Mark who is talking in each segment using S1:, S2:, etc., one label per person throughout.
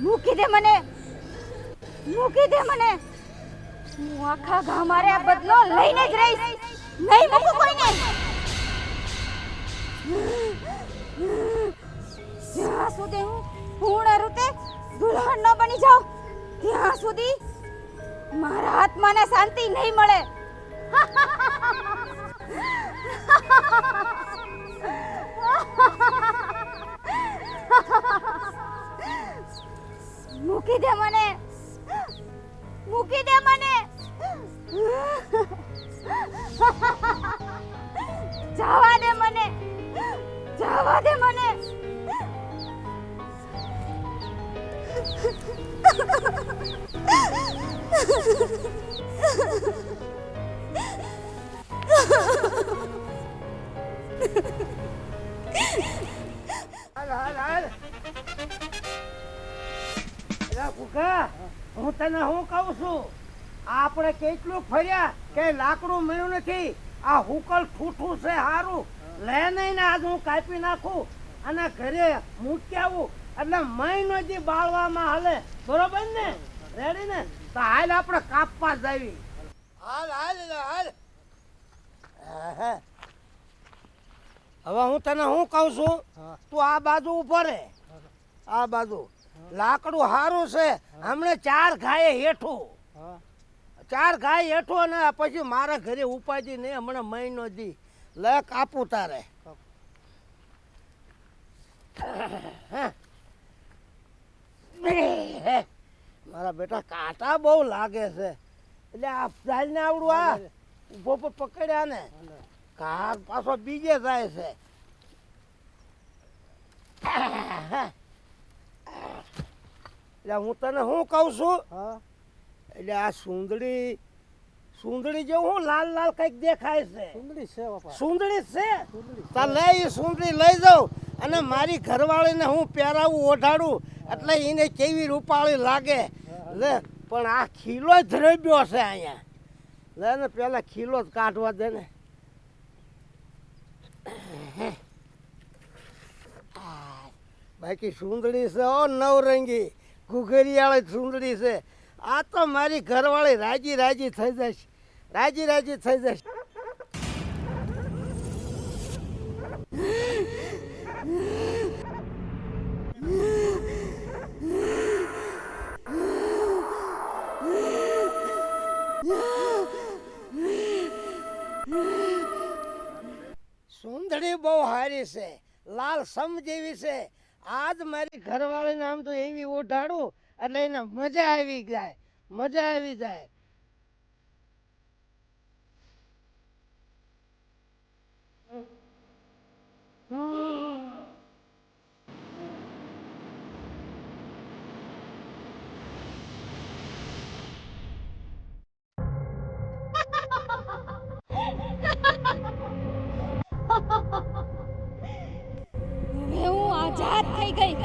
S1: મૂકી દે મને, મૂકી દે મને. હું આખા ગામ મારે આ બદલો લઈને જ રહીશ. નહીં મૂકું કોઈને. જ્યાં સુધી હું પૂર્ણ રૂપે દુલ્હન ન બની જાઉં ત્યાં સુધી મારા આત્માને શાંતિ નહીં મળે. મૂકી દે મને, મૂકી દે મને. જવા દે મને, જવા દે મને.
S2: હું તને હું કહું છું, આપણે કેટલું ફર્યા કે લાકડું મળ્યું નથી. આ હુકલ ઠૂઠું છે હારું લે નહીં ને આજ હું કાપી નાખું અને ઘરે મૂકી આવું એટલે મહિનો દી બાળવામાં હાલે. બરોબર ને? રેડી ને? તો હાલ આપણે કાપવા જાવી. હાલ હાલ હાલ. હવે હું તને હું કહું છું, તું આ બાજુ ઉભો રે. આ બાજુ લાકડું હારું છે. હમણે 4 ગાય હેઠું, 4 ગાય હેઠું અને પછી મારા ઘરે ઉપાડી નહીં. હમણાં મહિનો દી લે કાપું તારે. મારા બેટા કાંટા બહુ લાગે છે એટલે આ ચાલ ને આવડું આ ઉભો પકડ્યા ને કાર પાછો બીજે જાય છે. એટલે હું તને શું કહું છું, એટલે આ સુંદડી જેવું લાલ લાલ કઈક દેખાય છે. સુંદડી છે. તા લઈ સુંદડી લઈ જાઉં અને મારી ઘરવાળીને હું પહેરાવું ઓઢાડું એટલે એને કેવી રૂપાળી લાગે. લે પણ આ ખીલો જ ધરબ્યો છે અહીંયા. લે ને પેલા ખીલો જ કાઢવા દે ને. બાકી સુંદડી છે ઓ નવરંગી ઘુઘરિયાળી સુંદડી છે. આ તો મારી ઘરવાળી રાજી રાજી થઈ જશે, રાજી રાજી થઈ જશે. સુંદડી બહુ સારી છે, લાલ સમ જેવી છે. આજ મારી ઘરવાળીને આમ તો એવી ઓઢાડું એટલે એને મજા આવી જાય, મજા આવી જાય.
S1: હવે હું આઝાદ થઈ ગઈ.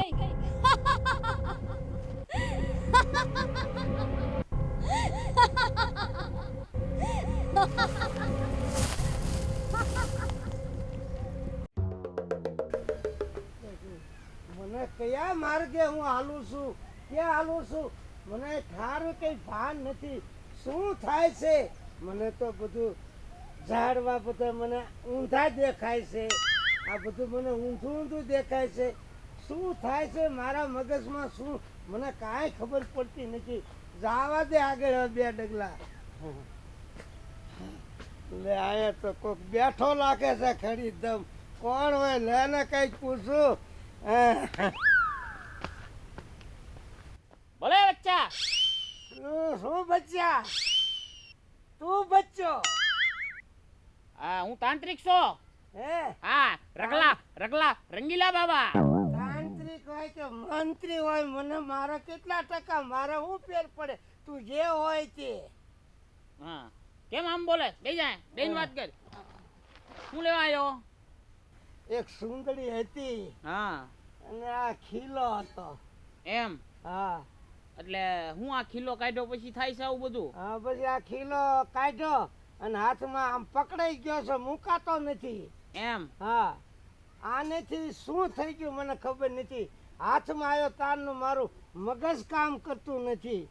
S2: મને કયા માર્ગે હું હાલું છું, ક્યાં હાલું છું મને ઠારું કઈ ભાન નથી. શું થાય છે મને તો બધું ઝાડવા બધા મને ઊંધા દેખાય છે. આ બધું મને ઊંધું ઊંધું દેખાય છે. શું થાય છે મારા મગજમાં શું મને કાંઈ ખબર પડતી નથી. જાવા દે આગળ 2 ડગલા. લે આયા તો કોક બેઠો લાગે છે ખરી દમ. કોણ હોય લે ને કઈક પૂછું.
S3: બોલે બચ્ચા.
S2: શું બચ્ચા? તું બચ્ચો?
S3: હા હું તાંત્રિક છું.
S2: હે
S3: હા રગલા રંગીલા બાબા.
S2: તાંત્રિક હોય કે મંત્રી હોય મને મારા કેટલા ટકા મારા શું ફેર પડે? તું જે હોય તે.
S3: હા કેમ આમ બોલે? બે જાય બેન વાત કર. શું લેવા આવ્યો?
S2: એક સુંદરી હતી
S3: હા
S2: અને આ ખીલો હતો.
S3: એમ?
S2: હા
S3: એટલે હું આ ખીલો કાઢ્યો પછી થાય છે આવું બધું?
S2: હા પછી આ ખીલો કાઢ્યો અને હાથમાં આમ પકડાઈ ગયો છે, મુકાતો નથી.
S3: એમ?
S2: હા આનેથી શું થઈ ગયું મને ખબર નથી. હાથમાં આવ્યો તારનું મારું મગજ કામ કરતું નથી.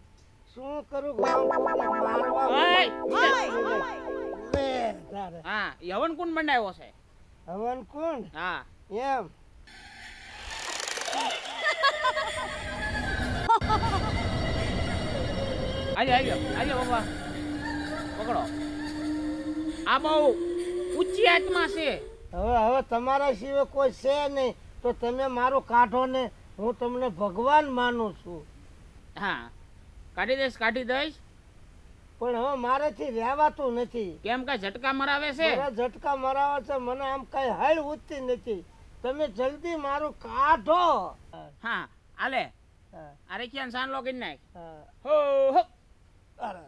S2: શું કરું મારવા
S3: ઓય!
S2: લે તારે.
S3: હા ઈ હવન કુંડ બનાવ્યો છે.
S2: હવન કુંડ
S3: હા
S2: એમ
S3: આજો બાબા પકડો. આ બહુ ઊંચી આત્મા છે.
S2: હવે તમારા સિવાય કોઈ છે નહીં તો તમે મારું કાઢો ને. હું તમને ભગવાન માનું છું.
S3: હા કાઢી દઈશ.
S2: પણ હવે મારેથી રહેવાતું નથી.
S3: કેમ કઈ ઝટકા મરાવે છે?
S2: મારા ઝટકા મરાવે છે. મને આમ કઈ હળ ઉઠતી નથી. તમે જલ્દી મારું કાઢો.
S3: હા આલે
S2: હા,
S3: આ રેખિયાને સાનલો કરી નાખ.
S2: હા.
S3: હો હો.
S2: અરે,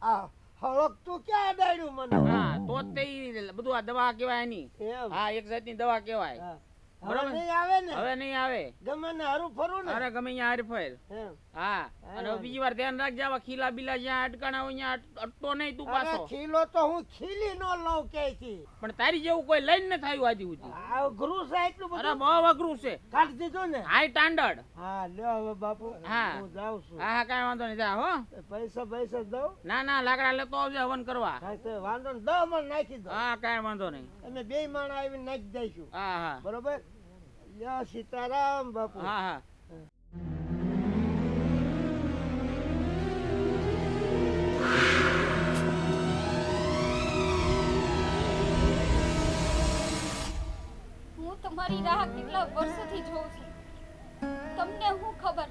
S2: આ હળક તું ક્યાં અડાડ્યું મને?
S3: હા તો જ તે ઈ બધું આ દવા કહેવાય એની.
S2: એમ
S3: હા એક જાતની દવા કહેવાય.
S2: હા. હવે
S3: બરાબર.
S2: નહીં આવે ને?
S3: હવે નહીં આવે.
S2: ગમે ને હરું ફરું ને?
S3: અરે ગમે ત્યાં હરફેર.
S2: એમ.
S3: હા અને હવે બીજી વાર ધ્યાન રાખજે. આવા ખીલા બીલા જ્યાં અટકાણા હોય ત્યાં અટતો નહીં તું
S2: અરે
S3: પાછો.
S2: ખીલો તો હું ખીલી નો લઉં ક્યાંયથી.
S3: પણ તારી જેવું કોઈ લઈને ન થયું આજે સુધી.
S2: આ અઘરું છે એટલું
S3: અરે
S2: બધું.
S3: બહુ અઘરું છે.
S2: કાઢી દીધું ને?
S3: High standard.
S2: હા લ્યો હવે બાપુ
S3: હા.
S2: હું જાઉં છું.
S3: હા હા કાંઈ વાંધો નહીં જા હો.
S2: પૈસા દઉં?
S3: ના લાકડા લેતો આવજે હવન કરવા.
S2: હા તો વાંધો નહીં. 10 મણ નાખી દો.
S3: હા કાંઈ વાંધો નહીં.
S2: અમે 2 માણ આવીને નાખી દઈશું.
S3: હા હા
S2: બરોબર. લ્યો સીતારામ બાપુ.
S3: હા હા
S1: હું તમારી રાહ કેટલા વર્ષોથી જોઉં છું. તમને શું ખબર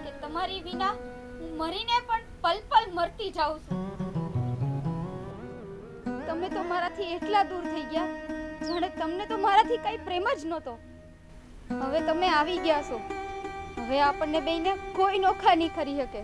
S1: કે તમારી વિના હું મરીને પણ પલ પલ મરતી જાઉં છું. તમે તો મારાથી એટલા દૂર થઈ ગયા જાણે તમને તો મારાથી કઈ પ્રેમ જ નહોતો. હવે તમે આવી ગયા છો. હવે આપણને બેયને કોઈ નોખા નહીં કરી શકે.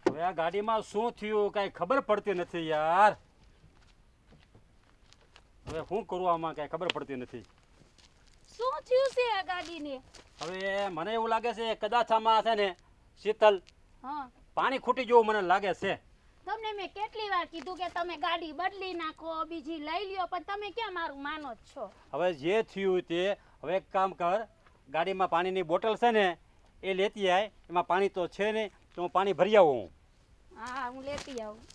S4: હવે આ ગાડીમાં શું થયું કઈ ખબર પડતી નથી યાર. હવે શું કરું આમાં કઈ ખબર પડતી નથી.
S5: શું થયું છે આ ગાડીને?
S4: હવે મને એવું લાગે છે કદાચ આમાં છે ને શીતલ
S5: હા,
S4: પાણી ખૂટી જેવું મને લાગે છે.
S5: તમને મેં કેટલી વાર કીધું કે તમે ગાડી બદલી નાખો, બીજી લઈ લ્યો, પણ તમે ક્યાં મારું માનો જ છો?
S4: હવે જે થયું તે હવે એક કામ કર, ગાડીમાં પાણીની બોટલ છે ને એ લેતી આય. એમાં પાણી તો છે નહીં તો હું પાણી ભરી આવું.
S5: હા હું લેતી આવું.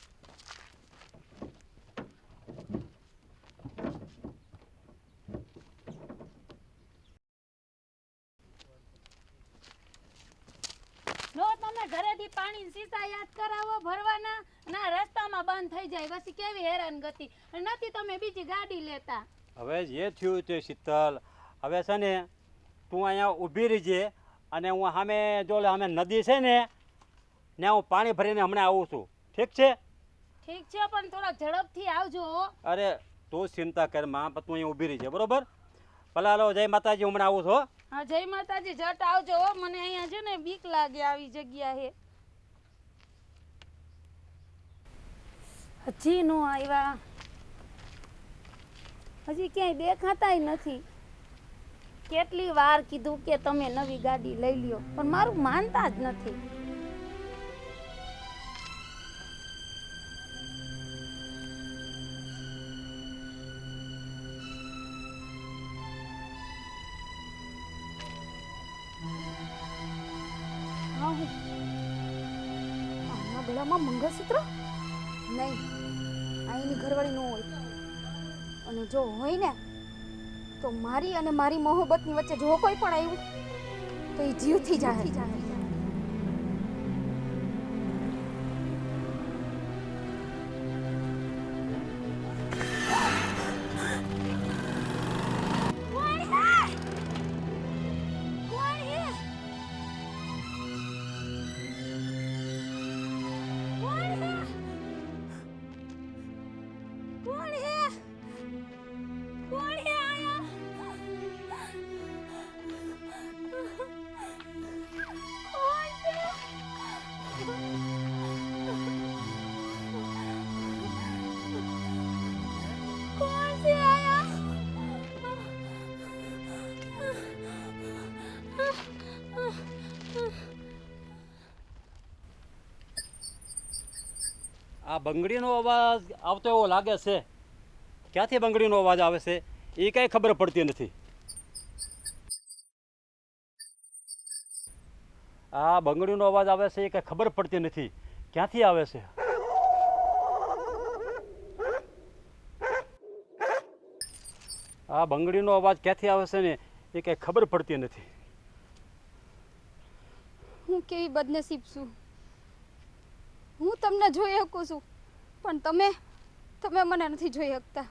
S5: નો તમે ઘરેથી પાણી સીસા યાદ કરાવો ભરવાના ના, રસ્તામાં બંધ થઈ જાય પછી કેવી હેરાનગતિ. નથી તમે બીજી ગાડી લેતા.
S4: હવે જે થયું તે શીતલ, હવે છે ને તું અહીંયા ઊભી રહીજે અને હું સામે જો સામે નદી છે ને ત્યાં હું પાણી ભરીને હમણાં આવું છું. ઠીક છે?
S5: ઠીક છે પણ થોડા ઝડપથી આવજો હો.
S4: અરે તું ચિંતા કર માં, પણ તું અહીંયા ઊભી રહીજે બરોબર? ભલા હાલો, જય માતાજી, હમણાં આવું છું હો.
S5: હા જય માતાજી, જટ આવજો હો. મને અહીંયા છે ને બીક લાગે આવી જગ્યાએ. હજી નો આવ્યા, હજી ક્યાંય દેખાતાય નથી. કેટલી વાર કીધું કે તમે નવી ગાડી લઈ લ્યો, પણ મારું માનતા જ નથી.
S1: આના ગળામાં મંગળસૂત્ર નહીં, અહીંની ઘરવાળી ન હોય. અને જો હોય ને તો મારી અને મારી મોહબ્બતની વચ્ચે જો કોઈ પણ આવ્યું તો એ જીવથી જાય.
S4: આ બંગડીનો અવાજ આવતો એવો લાગે છે. ક્યાંથી બંગડીનો અવાજ આવે છે એ કાંઈ ખબર પડતી નથી. આ બંગડીનો અવાજ આવે છે એ કાંઈ ખબર પડતી નથી. ક્યાંથી આવે છે? આ બંગડીનો અવાજ ક્યાંથી આવે છે ને એ કાંઈ ખબર પડતી નથી.
S1: હું કેવી બદનસીબ છું. હું તમને જોઈ શકું છું પણ તમે મને નથી જોઈ શકતા.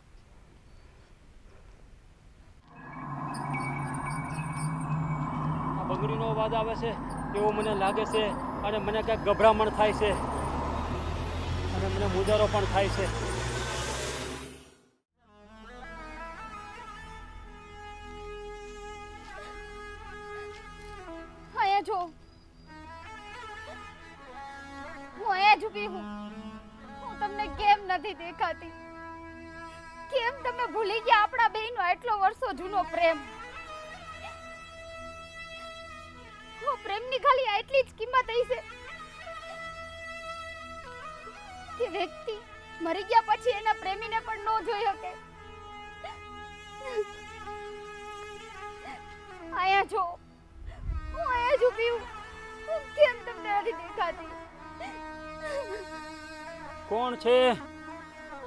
S4: આ બંગડીનો અવાજ આવે છે એવું મને લાગે છે અને મને કાંઈક ગભરામણ થાય છે અને મને મુજારો પણ થાય છે.
S1: અહીંયા જો, હું અહીંયા જ ઊભી હું. હું તમને કેમ નથી દેખાતી? કેમ તમે ભૂલી ગયા આપણા બેયનો આટલો વર્ષો જૂનો પ્રેમ? પ્રેમની ખાલી આટલી જ કિંમત હશે કે વ્યક્તિ મરી ગયા પછી એના પ્રેમીને પણ ન જોઈ શકે. આયા જો, હું આયા જ ઊભી હું. કેમ તમને નથી દેખાતી?
S4: કોણ છે?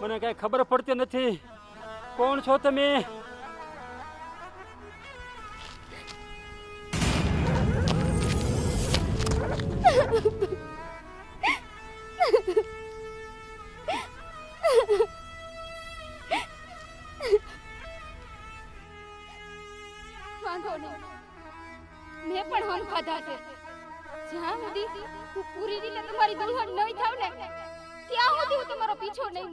S4: મને કાંઈ ખબર પડતી નથી. કોણ છો તમે?
S1: વાંધો નહીં, મેં પણ હમ ખાધા છે. જ્યાં સુધી હું પૂરી રીતે તમારી દુલ્હન નહીં થાવ ને ત્યાં સુધી હું તમારો પીછો નહીં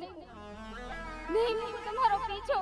S1: મૂકું તમારો પીછો.